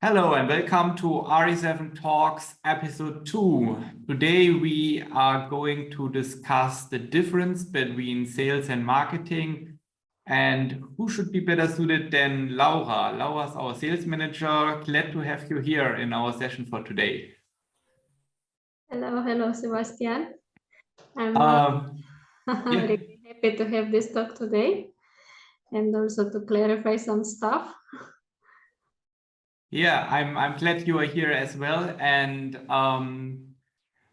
Hello and welcome to RE7 Talks episode 2. Today we are going to discuss the difference between sales and marketing and who should be better suited than Laura. Laura's our sales manager. Glad to have you here in our session for today. Hello, Sebastian. I'm really happy to have this talk today and also to clarify some stuff. Yeah, I'm glad you are here as well. And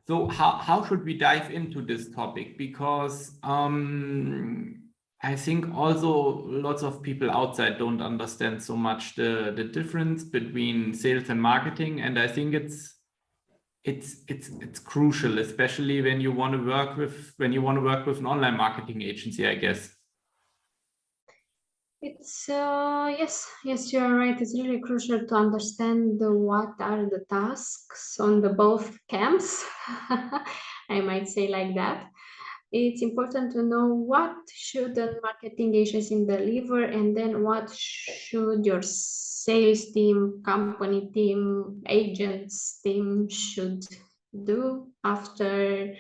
so how should we dive into this topic? Because I think also lots of people outside don't understand so much the difference between sales and marketing, and I think it's crucial, especially when you want to work with an online marketing agency, I guess. It's yes, you're right. It's really crucial to understand what are the tasks on the both camps. I might say like that. It's important to know what should a marketing agency deliver, and then what should your sales team, company team, agents team should do after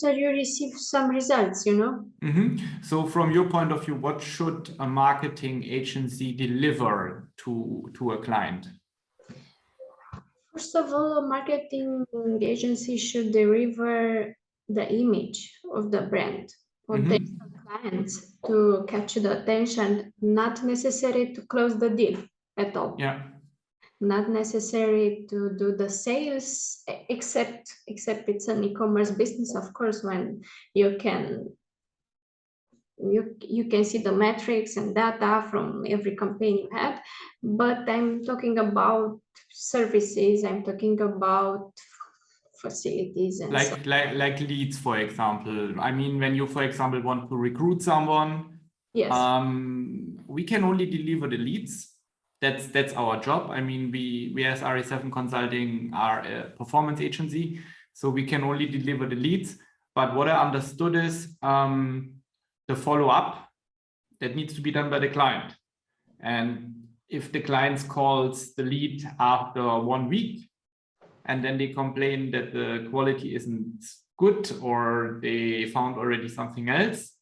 you receive some results, you know. So from your point of view, what should a marketing agency deliver to a client? First of all, a marketing agency should deliver the image of the brand or the clients to catch the attention, not necessary to close the deal at all. Yeah. Not necessary to do the sales, except it's an e-commerce business, of course, when you can see the metrics and data from every campaign you had. But I'm talking about services, I'm talking about facilities and like leads, for example. I mean, when you, for example, want to recruit someone, yes, we can only deliver the leads. That's our job. I mean, we as RE7 Consulting are a performance agency, so we can only deliver the leads. But what I understood is the follow-up that needs to be done by the client. And if the client calls the lead after 1 week, and then they complain that the quality isn't good or they found already something else,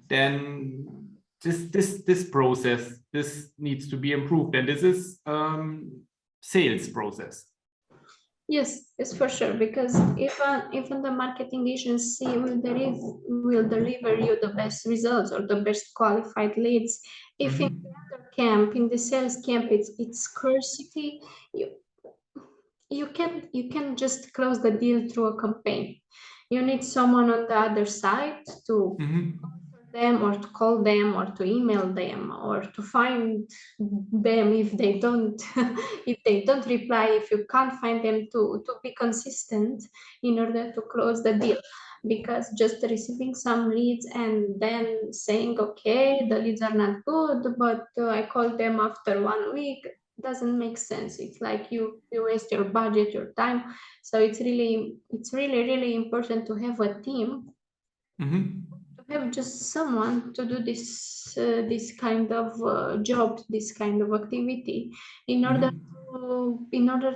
then this process, this needs to be improved, and this is sales process. Yes, for sure. Because even the marketing agency will deliver you the best results or the best qualified leads, if in the other camp, in the sales camp, it's scarcity, you can just close the deal through a campaign. You need someone on the other side to them or to call them or to email them or to find them if they don't reply, if you can't find them, to be consistent in order to close the deal. Because just receiving some leads and then saying, okay, the leads are not good, but I called them after 1 week, doesn't make sense. It's like you waste your budget, your time. So it's really important to have a team, to have just someone to do this kind of job, this kind of activity, in order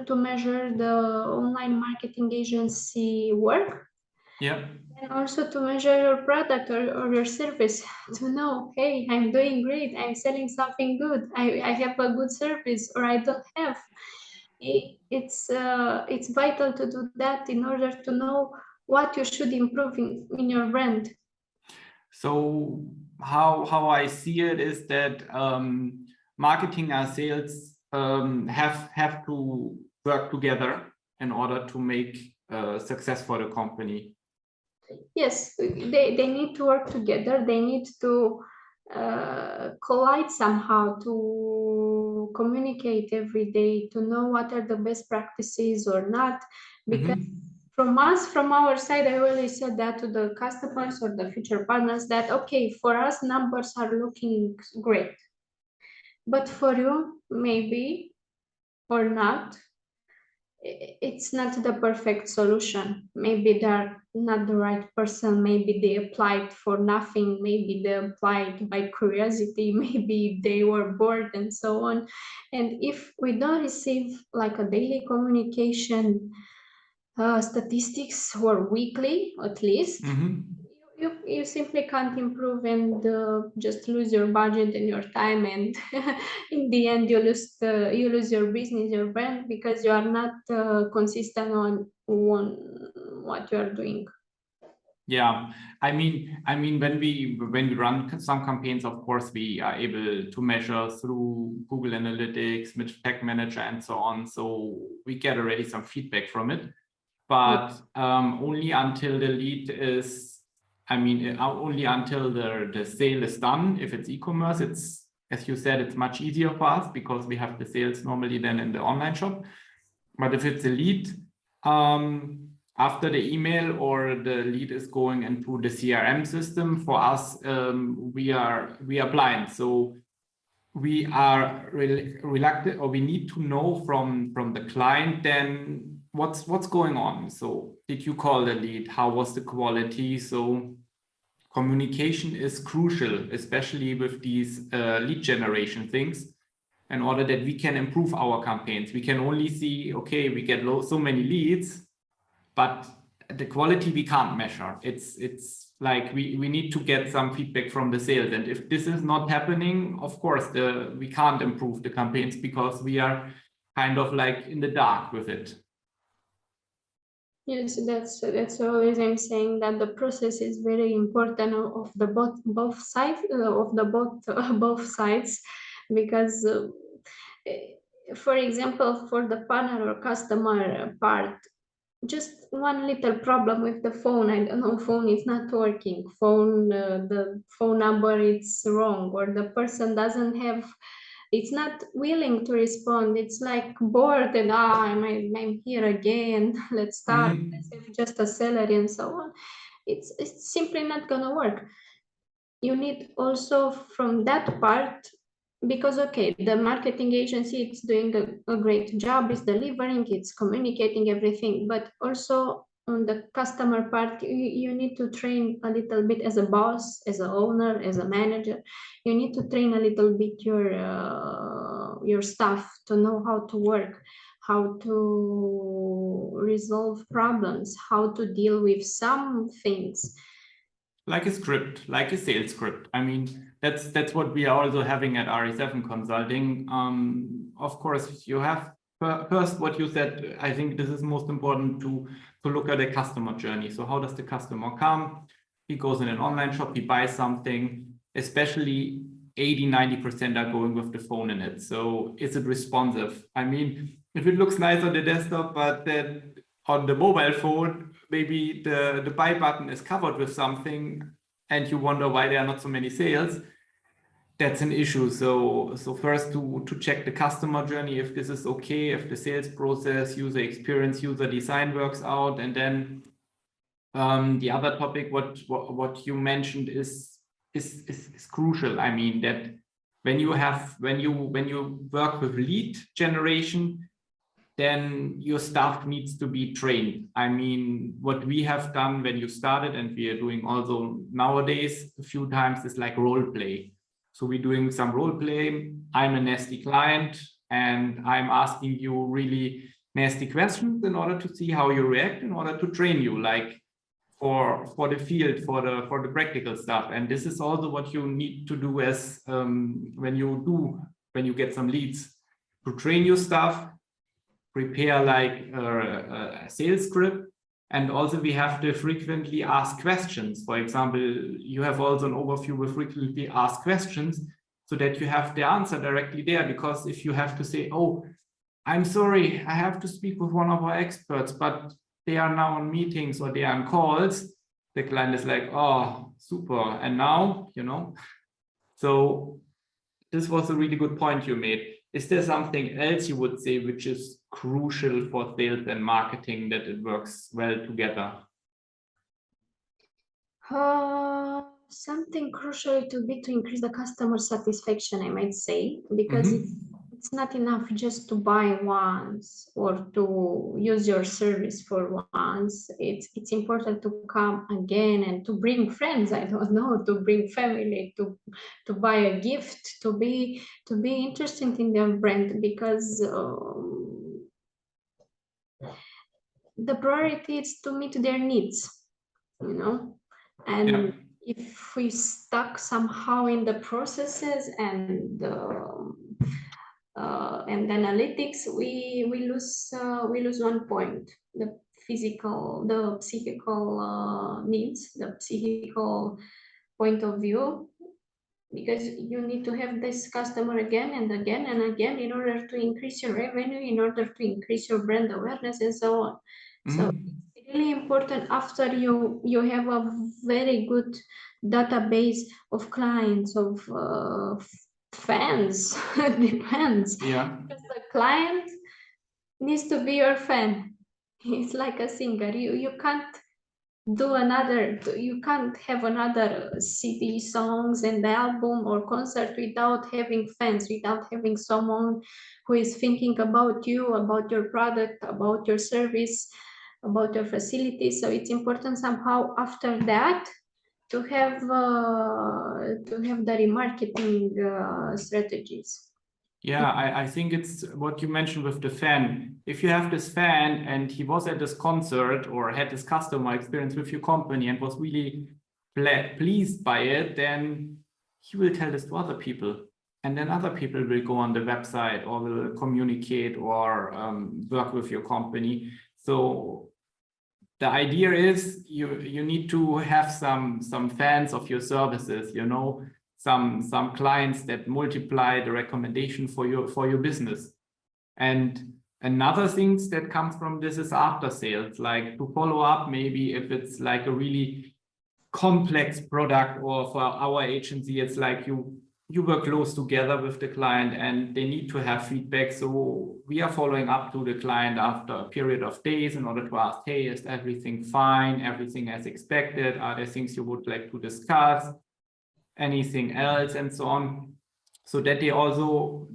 to measure the online marketing agency work. Yeah. And also to measure your product or your service, to know, hey, I'm doing great, I'm selling something good, I have a good service, or I don't have. It's vital to do that in order to know what you should improve in your brand. So how I see it is that marketing and sales have to work together in order to make success for the company. Yes, they need to work together. They need to collide somehow, to communicate every day, to know what are the best practices or not. Because from our side, I always said that to the customers or the future partners, that okay, for us numbers are looking great, but for you maybe or not. it's not the perfect solution. Maybe they're not the right person. Maybe they applied for nothing. Maybe they applied by curiosity. Maybe they were bored and so on. And if we don't receive like a daily communication statistics or weekly at least, you simply can't improve and just lose your budget and your time, and in the end you lose your business, your brand, because you are not consistent on what you are doing. Yeah, I mean, when we run some campaigns, of course, we are able to measure through Google Analytics, Tag Manager, and so on. So we get already some feedback from it, but only until the lead is, only until the sale is done. If it's e-commerce, it's, as you said, it's much easier for us because we have the sales normally than in the online shop. But if it's a lead, after the email or the lead is going into the CRM system, for us, we are blind. So we are reluctant, or we need to know from the client then what's going on. So did you call the lead? How was the quality? So communication is crucial, especially with these lead generation things, in order that we can improve our campaigns. We can only see, okay, we get so many leads, but the quality we can't measure. It's like we need to get some feedback from the sales. And if this is not happening, of course, we can't improve the campaigns because we are kind of like in the dark with it. Yes, that's always I'm saying that the process is very important of the both sides of the both sides, because for example, for the partner or customer part, just one little problem with the phone. I don't know, phone is not working. The phone number is wrong, or the person doesn't have. It's not willing to respond. It's like bored and I'm here again. Let's start. Let's have just a salary and so on. It's simply not gonna work. You need also from that part, because okay, the marketing agency, it's doing a great job, it's delivering, it's communicating everything, but also on the customer part, you need to train a little bit as a boss, as an owner, as a manager. You need to train a little bit your staff to know how to work, how to resolve problems, how to deal with some things. Like a script, like a sales script. I mean, that's what we are also having at RE7 Consulting. Of course, you have first what you said. I think this is most important to look at the customer journey. So how does the customer come? He goes in an online shop, he buys something, especially 80-90% are going with the phone in it. So is it responsive? I mean, if it looks nice on the desktop, but then on the mobile phone, maybe the buy button is covered with something and you wonder why there are not so many sales, that's an issue. So first to check the customer journey, if this is okay, if the sales process, user experience, user design works out. And then the other topic, what you mentioned is crucial. I mean, that when you work with lead generation, then your staff needs to be trained. I mean, what we have done when you started, and we are doing also nowadays a few times, is like role play. So we're doing some role play. I'm a nasty client and I'm asking you really nasty questions in order to see how you react, in order to train you, like for the field, for the practical stuff. And this is also what you need to do as when you get some leads, to train your staff, prepare like a sales script. And also we have to frequently ask questions. For example, you have also an overview with frequently asked questions, so that you have the answer directly there. Because if you have to say, oh, I'm sorry, I have to speak with one of our experts, but they are now on meetings or they are on calls, the client is like, oh, super. And now, so this was a really good point you made. Is there something else you would say which is crucial for sales and marketing, that it works well together? Something crucial to increase the customer satisfaction, I might say, because it's not enough just to buy once or to use your service for once. It's important to come again and to bring friends, I don't know, to bring family, to buy a gift, to be interested in their brand, because the priority is to meet their needs, you know. And Yeah. if we stuck somehow in the processes and analytics, we lose one point: the psychical needs, the psychical point of view, because you need to have this customer again and again and again in order to increase your revenue, in order to increase your brand awareness, and so on. So it's really important, after you have a very good database of clients, of fans. Depends. Yeah. Because the client needs to be your fan. It's like a singer. You can't have another CD, songs and album or concert without having fans, without having someone who is thinking about you, about your product, about your service, about your facility. So it's important somehow after that to have the remarketing strategies. Yeah, I think it's what you mentioned with the fan. If you have this fan and he was at this concert or had this customer experience with your company and was really pleased by it, then he will tell this to other people. And then other people will go on the website or will communicate or work with your company. So the idea is you need to have some fans of your services, you know, some clients that multiply the recommendation for your business. And another things that comes from this is after sales, like to follow up, maybe if it's like a really complex product, or for our agency, it's like you work close together with the client and they need to have feedback. So we are following up to the client after a period of days in order to ask, hey, is everything fine? Everything as expected? Are there things you would like to discuss? Anything else, and so on, so that they also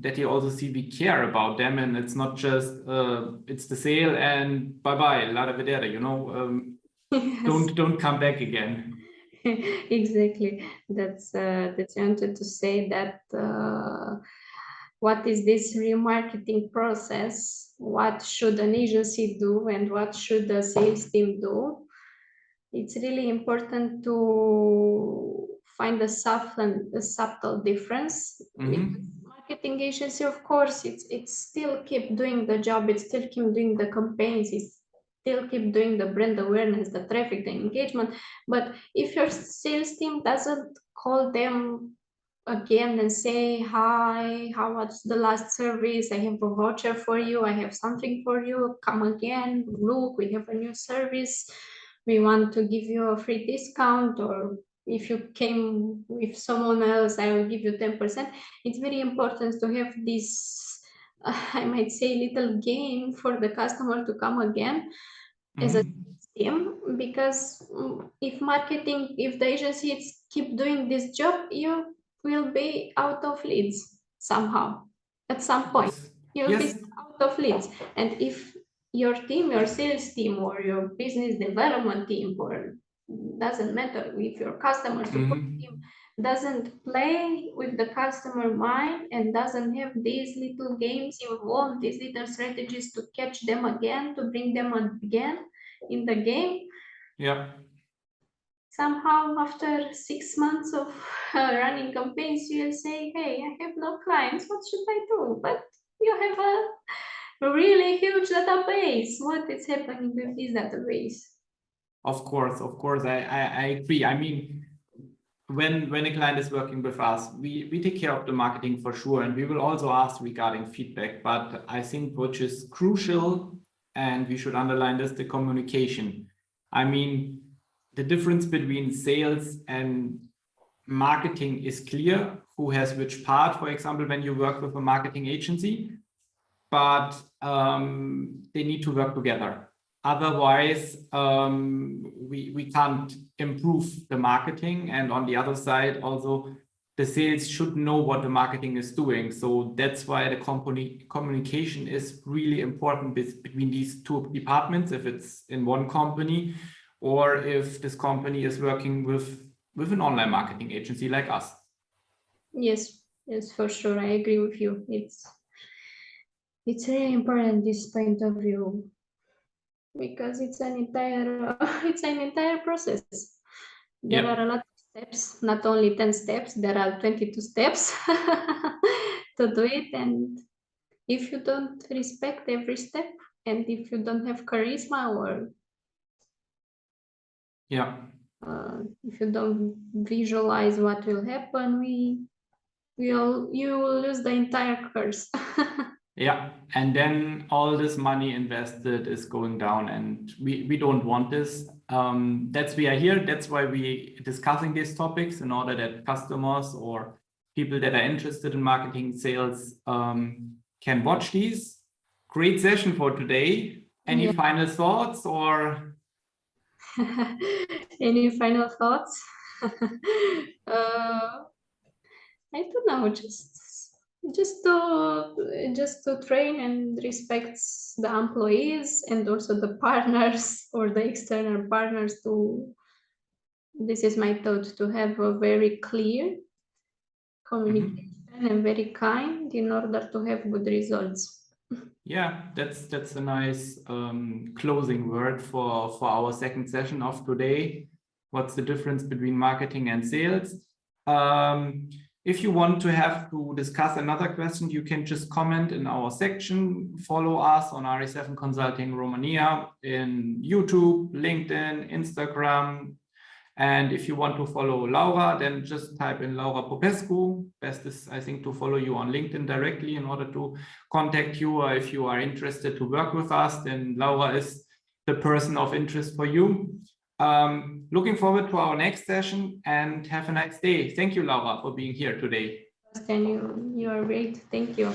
see we care about them, and it's not just it's the sale and bye la da vedere, you know. Yes. Don't come back again. Exactly. That's I wanted to say that what is this remarketing process? What should an agency do and what should the sales team do? It's really important to find a subtle difference. Because marketing agency, of course, it's still keep doing the job, it's still keep doing the campaigns, it's still keep doing the brand awareness, the traffic, the engagement. But if your sales team doesn't call them again and say, hi, how was the last service? I have a voucher for you, I have something for you, come again, look, we have a new service, we want to give you a free discount, or if you came with someone else, I will give you 10%. It's very important to have this, I might say, little game for the customer to come again as a team, because if the agency keep doing this job, you will be out of leads somehow. At some point, you'll be out of leads. And if your team, your sales team, or your business development team, or doesn't matter, if your customer support team doesn't play with the customer mind and doesn't have these little games involved, these little strategies to catch them again, to bring them again in the game. Yeah. Somehow after 6 months of running campaigns, you'll say, hey, I have no clients, what should I do? But you have a really huge database. What is happening with this database? Of course, I agree. I mean, when a client is working with us, we take care of the marketing for sure, and we will also ask regarding feedback. But I think which is crucial, and we should underline this, the communication. I mean, the difference between sales and marketing is clear, who has which part, for example, when you work with a marketing agency, but they need to work together. Otherwise, we can't improve the marketing. And on the other side, also, the sales should know what the marketing is doing. So that's why the communication is really important between these two departments, if it's in one company or if this company is working with an online marketing agency like us. Yes, yes, for sure. I agree with you. It's really important, this point of view, because it's an entire process. There are a lot of steps, not only 10 steps, there are 22 steps to do it. And if you don't respect every step, and if you don't have charisma, or if you don't visualize what will happen, you will lose the entire course. Yeah, and then all this money invested is going down, and we don't want this. That's why we are here. That's why we discussing these topics, in order that customers or people that are interested in marketing sales can watch these. Great session for today. Any final thoughts or? Any final thoughts? I don't know, just to train and respect the employees and also the partners or the external partners. This is my thought, to have a very clear communication and very kind, in order to have good results. Yeah, that's a nice closing word for our second session of today. What's the difference between marketing and sales? If you want to discuss another question, you can just comment in our section. Follow us on RE7 Consulting Romania in YouTube, LinkedIn, Instagram. And if you want to follow Laura, then just type in Laura Popescu. Best is, I think, to follow you on LinkedIn directly in order to contact you, or if you are interested to work with us, then Laura is the person of interest for you. Looking forward to our next session, and have a nice day. Thank you, Laura, for being here today. And you are great. Thank you.